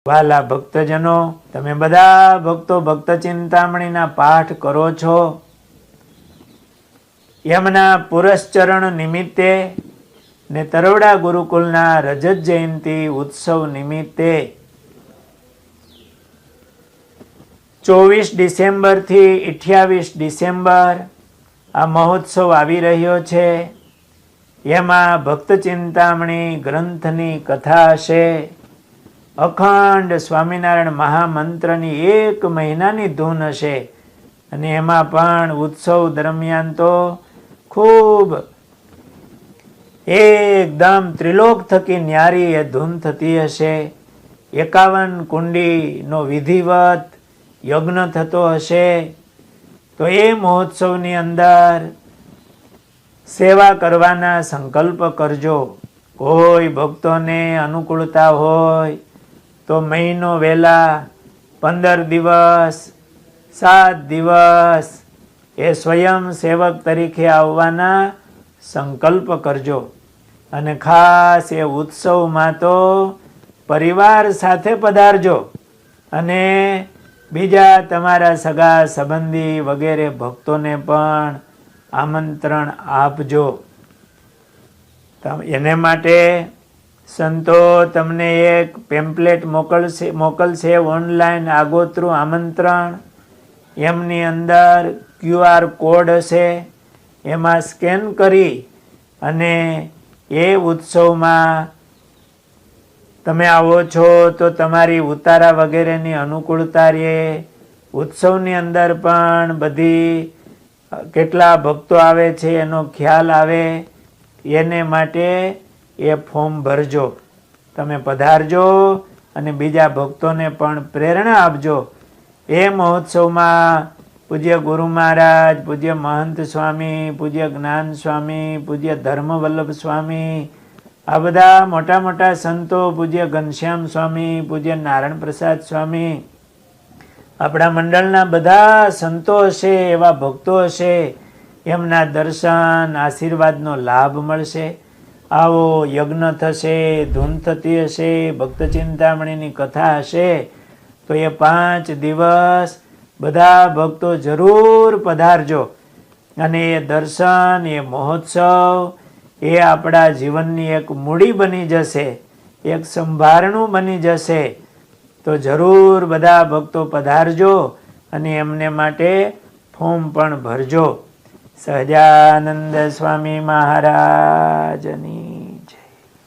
વાલા ભક્તજનો, તમે બધા ભક્તો ભક્ત ચિંતામણીના પાઠ કરો છો. એમના પુરસ્ચરણ નિમિત્તે ને તરોડા ગુરુકુલના રજત જયંતિ ઉત્સવ નિમિત્તે 24 ડિસેમ્બરથી 28 ડિસેમ્બર આ મહોત્સવ આવી રહ્યો છે. એમાં ભક્ત ચિંતામણી ગ્રંથની કથા હશે. અખંડ સ્વામિનારાયણ મહામંત્રની 1 મહિનાની ધૂન હશે. અને એમાં પણ ઉત્સવ દરમિયાન તો ખૂબ એકદમ ત્રિલોક થકી ન્યારી એ ધૂન થતી હશે. 51 કુંડીનો વિધિવત યજ્ઞ થતો હશે. તો એ મહોત્સવની અંદર સેવા કરવાના સંકલ્પ કરજો. કોઈ ભક્તોને અનુકૂળતા હોય તો મહિનો વહેલા 15 દિવસ 7 દિવસ એ સ્વયં સેવક તરીકે આવવાના સંકલ્પ કરજો. અને ખાસ એ ઉત્સવમાં તો પરિવાર સાથે પધારજો અને બીજા તમારા સગા સંબંધી વગેરે ભક્તોને પણ આમંત્રણ આપજો. એને માટે સંતો તમને એક પેમ્પલેટ મોકલશે ઓનલાઈન આગોતરું આમંત્રણ. એમની અંદર QR કોડ હશે. એમાં સ્કેન કરી અને એ ઉત્સવમાં તમે આવો છો તો તમારી ઉતારા વગેરેની અનુકૂળતા રહે. ઉત્સવની અંદર પણ બધી કેટલા ભક્તો આવે છે એનો ખ્યાલ આવે. એને માટે એ ફોર્મ ભરજો. તમે પધારજો અને બીજા ભક્તોને પણ પ્રેરણા આપજો. એ મહોત્સવમાં પૂજ્ય ગુરુ મહારાજ, પૂજ્ય મહંત સ્વામી, પૂજ્ય જ્ઞાન સ્વામી, પૂજ્ય ધર્મવલ્લભ સ્વામી, આ બધા મોટા મોટા સંતો, પૂજ્ય ઘનશ્યામ સ્વામી, પૂજ્ય નારાયણ પ્રસાદ સ્વામી, આપણા મંડળના બધા સંતો હશે, એવા ભક્તો હશે. એમના દર્શન આશીર્વાદનો લાભ મળશે. આવો યજ્ઞ થશે, ધૂન થતી હશે, ભક્ત ચિંતામણીની કથા હશે. તો એ 5 દિવસ બધા ભક્તો જરૂર પધારજો. અને એ દર્શન, એ મહોત્સવ એ આપણા જીવનની એક મૂડી બની જશે, એક સંભારણું બની જશે. તો જરૂર બધા ભક્તો પધારજો અને એમને માટે ફોર્મ પણ ભરજો. સહજાનંદ સ્વામી મહારાજની